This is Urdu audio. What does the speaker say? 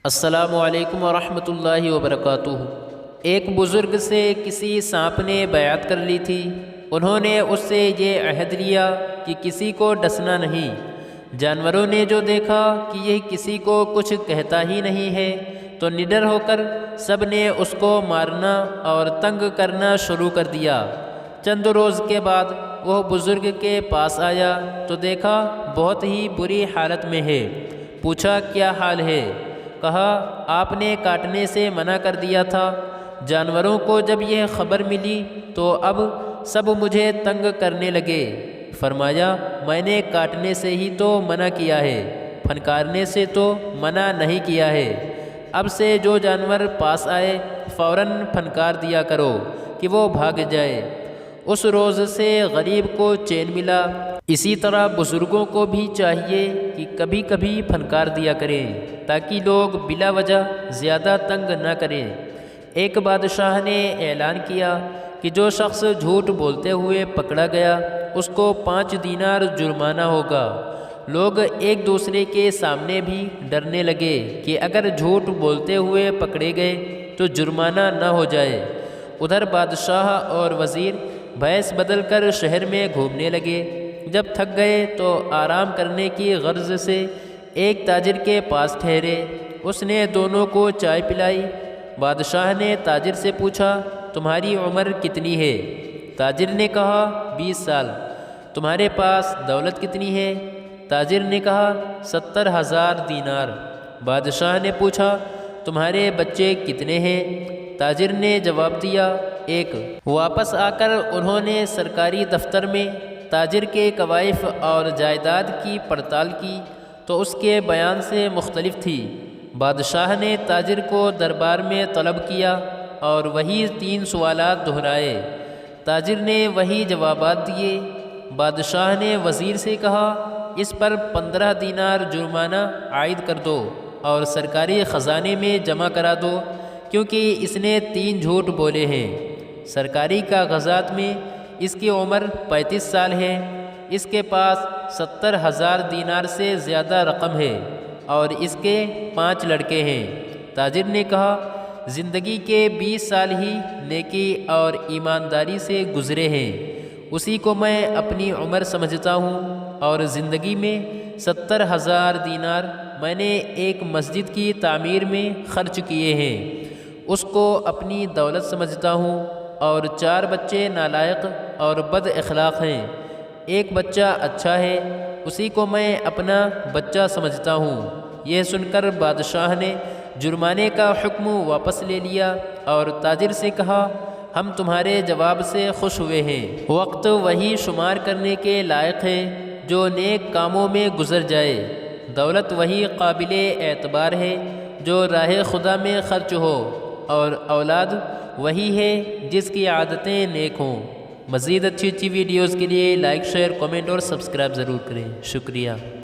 السلام علیکم ورحمۃ اللہ وبرکاتہ۔ ایک بزرگ سے کسی سانپ نے بیعت کر لی تھی۔ انہوں نے اس سے یہ عہد لیا کہ کسی کو ڈسنا نہیں۔ جانوروں نے جو دیکھا کہ یہ کسی کو کچھ کہتا ہی نہیں ہے تو نڈر ہو کر سب نے اس کو مارنا اور تنگ کرنا شروع کر دیا۔ چند روز کے بعد وہ بزرگ کے پاس آیا تو دیکھا بہت ہی بری حالت میں ہے۔ پوچھا کیا حال ہے؟ کہا آپ نے کاٹنے سے منع کر دیا تھا۔ جانوروں کو جب یہ خبر ملی تو اب سب مجھے تنگ کرنے لگے۔ فرمایا میں نے کاٹنے سے ہی تو منع کیا ہے، پھنکارنے سے تو منع نہیں کیا ہے۔ اب سے جو جانور پاس آئے فوراً پھنکار دیا کرو کہ وہ بھاگ جائے۔ اس روز سے غریب کو چین ملا۔ اسی طرح بزرگوں کو بھی چاہیے کہ کبھی کبھی پھنکار دیا کریں تاکہ لوگ بلا وجہ زیادہ تنگ نہ کریں۔ ایک بادشاہ نے اعلان کیا کہ جو شخص جھوٹ بولتے ہوئے پکڑا گیا اس کو 5 دینار جرمانہ ہوگا۔ لوگ ایک دوسرے کے سامنے بھی ڈرنے لگے کہ اگر جھوٹ بولتے ہوئے پکڑے گئے تو جرمانہ نہ ہو جائے۔ ادھر بادشاہ اور وزیر بھیس بدل کر شہر میں گھومنے لگے۔ جب تھک گئے تو آرام کرنے کی غرض سے ایک تاجر کے پاس ٹھہرے۔ اس نے دونوں کو چائے پلائی۔ بادشاہ نے تاجر سے پوچھا تمہاری عمر کتنی ہے؟ تاجر نے کہا 20 سال۔ تمہارے پاس دولت کتنی ہے؟ تاجر نے کہا 70,000 دینار۔ بادشاہ نے پوچھا تمہارے بچے کتنے ہیں؟ تاجر نے جواب دیا 1۔ واپس آ کر انہوں نے سرکاری دفتر میں تاجر کے کوائف اور جائیداد کی پڑتال کی تو اس کے بیان سے مختلف تھی۔ بادشاہ نے تاجر کو دربار میں طلب کیا اور وہی 3 سوالات دہرائے۔ تاجر نے وہی جوابات دیے۔ بادشاہ نے وزیر سے کہا اس پر 15 دینار جرمانہ عائد کر دو اور سرکاری خزانے میں جمع کرا دو کیونکہ اس نے 3 جھوٹ بولے ہیں۔ سرکاری کاغذات میں اس کی عمر 35 سال ہے۔ اس کے پاس 70,000 دینار سے زیادہ رقم ہے اور اس کے 5 لڑکے ہیں۔ تاجر نے کہا زندگی کے 20 سال ہی نیکی اور ایمانداری سے گزرے ہیں، اسی کو میں اپنی عمر سمجھتا ہوں، اور زندگی میں 70,000 دینار میں نے ایک مسجد کی تعمیر میں خرچ کیے ہیں، اس کو اپنی دولت سمجھتا ہوں، اور 4 بچے نالائق اور بد اخلاق ہیں، ایک بچہ اچھا ہے، اسی کو میں اپنا بچہ سمجھتا ہوں۔ یہ سن کر بادشاہ نے جرمانے کا حکم واپس لے لیا اور تاجر سے کہا ہم تمہارے جواب سے خوش ہوئے ہیں۔ وقت وہی شمار کرنے کے لائق ہے جو نیک کاموں میں گزر جائے۔ دولت وہی قابل اعتبار ہے جو راہ خدا میں خرچ ہو، اور اولاد وہی ہے جس کی عادتیں نیک ہوں۔ مزید اچھی ویڈیوز کے لیے لائک، شیئر، کمنٹ اور سبسکرائب ضرور کریں۔ شکریہ۔